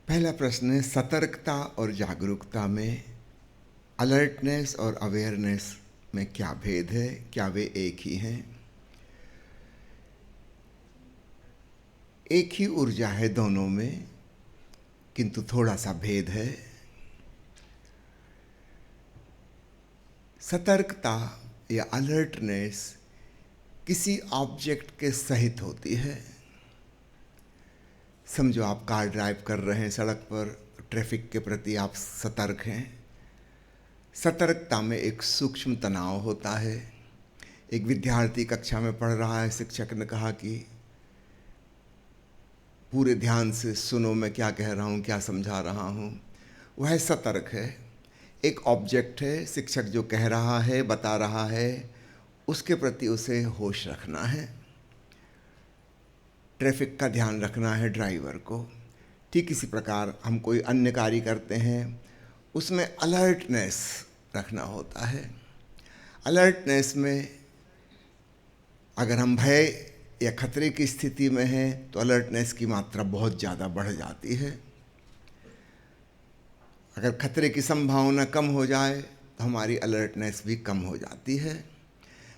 पहला प्रश्न है, सतर्कता और जागरूकता में, अलर्टनेस और अवेयरनेस में क्या भेद है? क्या वे एक ही हैं? एक ही ऊर्जा है दोनों में, किंतु थोड़ा सा भेद है। सतर्कता या अलर्टनेस किसी ऑब्जेक्ट के सहित होती है। समझो आप कार ड्राइव कर रहे हैं, सड़क पर ट्रैफिक के प्रति आप सतर्क हैं। सतर्कता में एक सूक्ष्म तनाव होता है। एक विद्यार्थी कक्षा में पढ़ रहा है, शिक्षक ने कहा कि पूरे ध्यान से सुनो, मैं क्या कह रहा हूँ, क्या समझा रहा हूँ। वह सतर्क है। एक ऑब्जेक्ट है, शिक्षक जो कह रहा है, बता रहा है, उसके प्रति उसे होश रखना है, ट्रैफिक का ध्यान रखना है ड्राइवर को। ठीक इसी प्रकार हम कोई अन्य कार्य करते हैं, उसमें अलर्टनेस रखना होता है। अलर्टनेस में अगर हम भय या खतरे की स्थिति में हैं तो अलर्टनेस की मात्रा बहुत ज़्यादा बढ़ जाती है। अगर खतरे की संभावना कम हो जाए तो हमारी अलर्टनेस भी कम हो जाती है।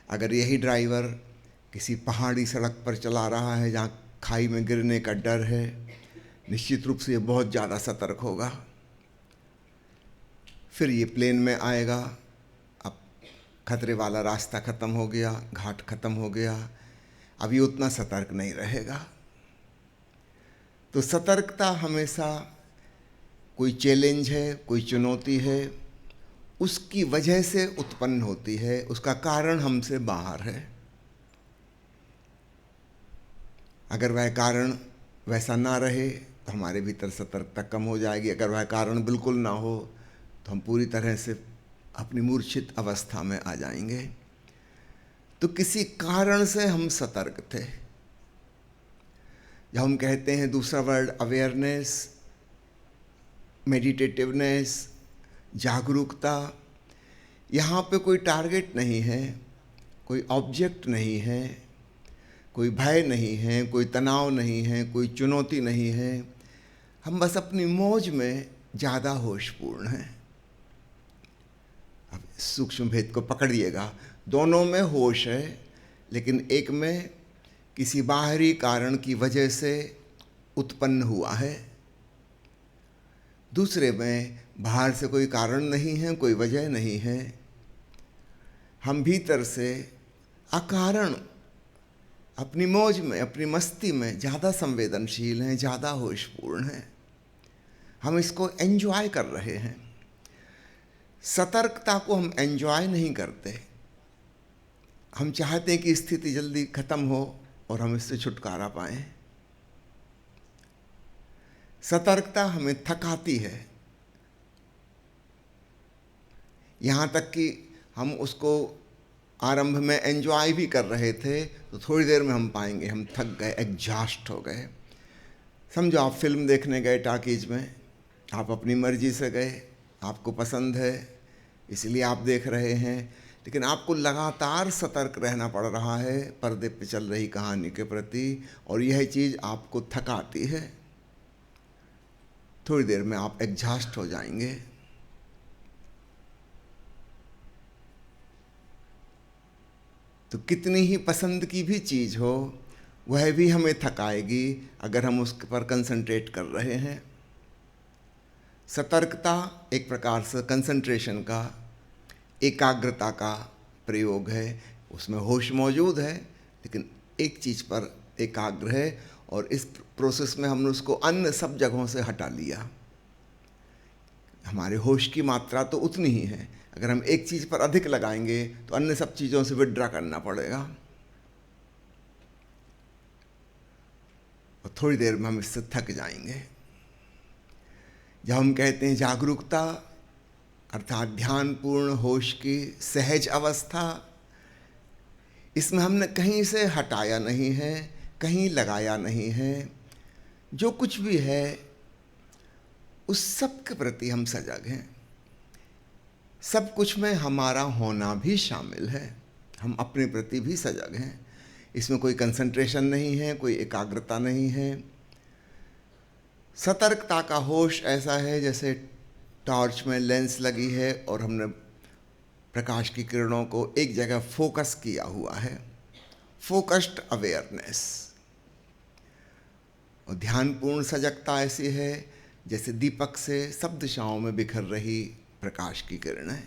अगर यही ड्राइवर किसी पहाड़ी सड़क पर चला रहा है जहाँ खाई में गिरने का डर है, निश्चित रूप से ये बहुत ज़्यादा सतर्क होगा। फिर ये प्लेन में आएगा, अब खतरे वाला रास्ता ख़त्म हो गया, घाट ख़त्म हो गया, अब ये उतना सतर्क नहीं रहेगा। तो सतर्कता हमेशा कोई चैलेंज है, कोई चुनौती है, उसकी वजह से उत्पन्न होती है, उसका कारण हमसे बाहर है। अगर वह कारण वैसा ना रहे तो हमारे भीतर सतर्कता कम हो जाएगी। अगर वह कारण बिल्कुल ना हो तो हम पूरी तरह से अपनी मूर्छित अवस्था में आ जाएंगे। तो किसी कारण से हम सतर्क थे। जब हम कहते हैं दूसरा वर्ड अवेयरनेस, मेडिटेटिवनेस, जागरूकता, यहाँ पे कोई टारगेट नहीं है, कोई ऑब्जेक्ट नहीं है, कोई भय नहीं है, कोई तनाव नहीं है, कोई चुनौती नहीं है। हम बस अपनी मौज में ज़्यादा होशपूर्ण हैं। अब सूक्ष्म भेद को पकड़िएगा, दोनों में होश है, लेकिन एक में किसी बाहरी कारण की वजह से उत्पन्न हुआ है, दूसरे में बाहर से कोई कारण नहीं है, कोई वजह नहीं है। हम भीतर से अकारण अपनी मौज में, अपनी मस्ती में ज़्यादा संवेदनशील हैं, ज़्यादा होशपूर्ण हैं। हम इसको एंजॉय कर रहे हैं। सतर्कता को हम एंजॉय नहीं करते। हम चाहते हैं कि स्थिति जल्दी खत्म हो और हम इससे छुटकारा पाएं। सतर्कता हमें थकाती है, यहाँ तक कि हम उसको आरंभ में एंजॉय भी कर रहे थे तो थोड़ी देर में हम पाएंगे हम थक गए, एग्जॉस्ट हो गए। समझो आप फिल्म देखने गए टॉकीज में, आप अपनी मर्जी से गए, आपको पसंद है इसलिए आप देख रहे हैं, लेकिन आपको लगातार सतर्क रहना पड़ रहा है पर्दे पे चल रही कहानी के प्रति, और यह चीज़ आपको थकाती है। थोड़ी देर में आप एग्जॉस्ट हो जाएंगे। तो कितनी ही पसंद की भी चीज़ हो, वह भी हमें थकाएगी अगर हम उस पर कंसंट्रेट कर रहे हैं। सतर्कता एक प्रकार से कंसंट्रेशन का, एकाग्रता का प्रयोग है। उसमें होश मौजूद है, लेकिन एक चीज़ पर एकाग्र है, और इस प्रोसेस में हमने उसको अन्य सब जगहों से हटा लिया। हमारे होश की मात्रा तो उतनी ही है, अगर हम एक चीज़ पर अधिक लगाएंगे तो अन्य सब चीज़ों से विड्रा करना पड़ेगा, और थोड़ी देर में हम इससे थक जाएंगे। जब हम कहते हैं जागरूकता अर्थात ध्यानपूर्ण होश की सहज अवस्था, इसमें हमने कहीं से हटाया नहीं है, कहीं लगाया नहीं है। जो कुछ भी है उस सब के प्रति हम सजग हैं। सब कुछ में हमारा होना भी शामिल है, हम अपने प्रति भी सजग हैं। इसमें कोई कंसंट्रेशन नहीं है, कोई एकाग्रता नहीं है। सतर्कता का होश ऐसा है जैसे टॉर्च में लेंस लगी है और हमने प्रकाश की किरणों को एक जगह फोकस किया हुआ है, फोकस्ड अवेयरनेस। और ध्यानपूर्ण सजगता ऐसी है जैसे दीपक से सब दिशाओं में बिखर रही प्रकाश की किरणें।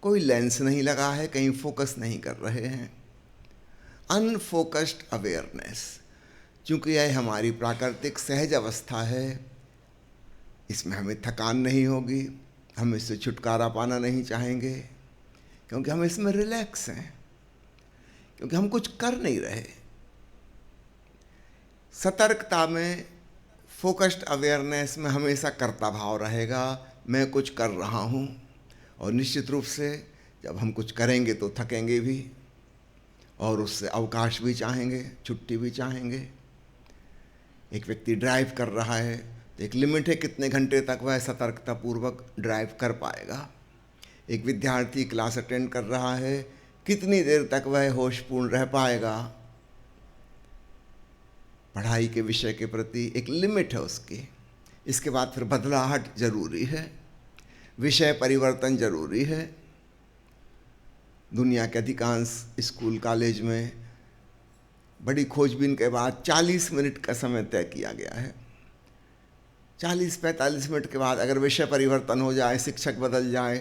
कोई लेंस नहीं लगा है, कहीं फोकस नहीं कर रहे हैं। अनफोकस्ड अवेयरनेस, चूँकि यह हमारी प्राकृतिक सहज अवस्था है, इसमें हमें थकान नहीं होगी, हम इससे छुटकारा पाना नहीं चाहेंगे, क्योंकि हम इसमें रिलैक्स हैं, क्योंकि हम कुछ कर नहीं रहे। सतर्कता में, फोकस्ड अवेयरनेस में हमेशा कर्ता भाव रहेगा, मैं कुछ कर रहा हूँ। और निश्चित रूप से जब हम कुछ करेंगे तो थकेंगे भी, और उससे अवकाश भी चाहेंगे, छुट्टी भी चाहेंगे। एक व्यक्ति ड्राइव कर रहा है तो एक लिमिट है कितने घंटे तक वह सतर्कतापूर्वक ड्राइव कर पाएगा। एक विद्यार्थी क्लास अटेंड कर रहा है, कितनी देर तक वह होशपूर्ण रह पाएगा। पढ़ाई के विषय के प्रति एक लिमिट है उसकी। इसके बाद फिर बदलाहट जरूरी है, विषय परिवर्तन जरूरी है। दुनिया के अधिकांश स्कूल कॉलेज में बड़ी खोजबीन के बाद 40 मिनट का समय तय किया गया है। 40-45 मिनट के बाद अगर विषय परिवर्तन हो जाए, शिक्षक बदल जाए,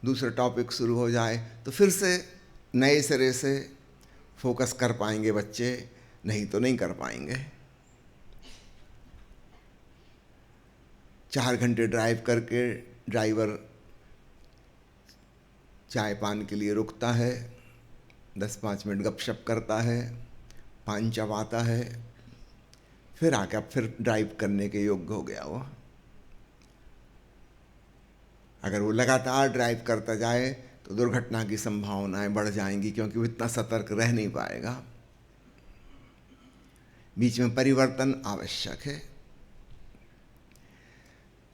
दूसरा टॉपिक शुरू हो जाए, तो फिर से नए सिरे से फोकस कर पाएंगे बच्चे, नहीं तो नहीं कर पाएंगे। 4 घंटे ड्राइव करके ड्राइवर चाय पान के लिए रुकता है, 10-5 मिनट गपशप करता है, पान चबाता है, फिर आके अब फिर ड्राइव करने के योग्य हो गया वो। अगर वो लगातार ड्राइव करता जाए तो दुर्घटना की संभावनाएं बढ़ जाएंगी, क्योंकि वो इतना सतर्क रह नहीं पाएगा। बीच में परिवर्तन आवश्यक है।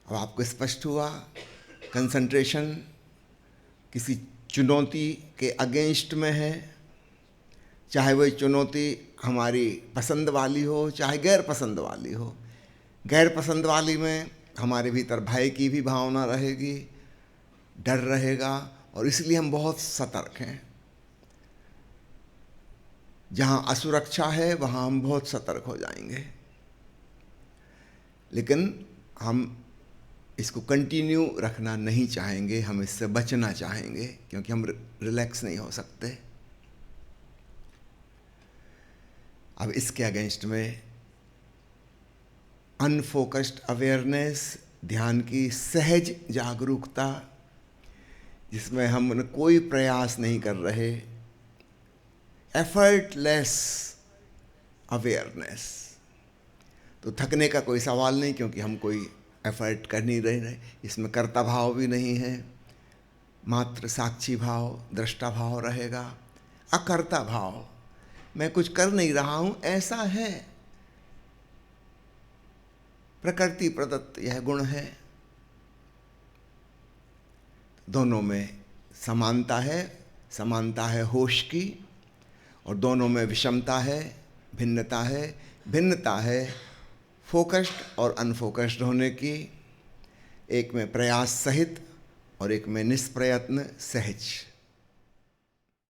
अब आपको स्पष्ट हुआ, कंसंट्रेशन किसी चुनौती के अगेंस्ट में है, चाहे वह चुनौती हमारी पसंद वाली हो चाहे गैर पसंद वाली हो। गैर पसंद वाली में हमारे भीतर भय की भी भावना रहेगी, डर रहेगा, और इसलिए हम बहुत सतर्क हैं। जहाँ असुरक्षा है वहाँ हम बहुत सतर्क हो जाएंगे, लेकिन हम इसको कंटिन्यू रखना नहीं चाहेंगे, हम इससे बचना चाहेंगे, क्योंकि हम रिलैक्स नहीं हो सकते। अब इसके अगेंस्ट में अनफोकस्ड अवेयरनेस, ध्यान की सहज जागरूकता, जिसमें हम कोई प्रयास नहीं कर रहे, एफर्टलेस अवेयरनेस। तो थकने का कोई सवाल नहीं, क्योंकि हम कोई एफर्ट कर नहीं रहे। इसमें कर्ता भाव भी नहीं है, मात्र साक्षी भाव, दृष्टा भाव रहेगा। अकर्ता भाव, मैं कुछ कर नहीं रहा हूं, ऐसा है, प्रकृति प्रदत्त यह गुण है। दोनों में समानता है होश की, और दोनों में विषमता है, भिन्नता है फोकस्ड और अनफोकस्ड होने की। एक में प्रयास सहित और एक में निष्प्रयत्न सहज।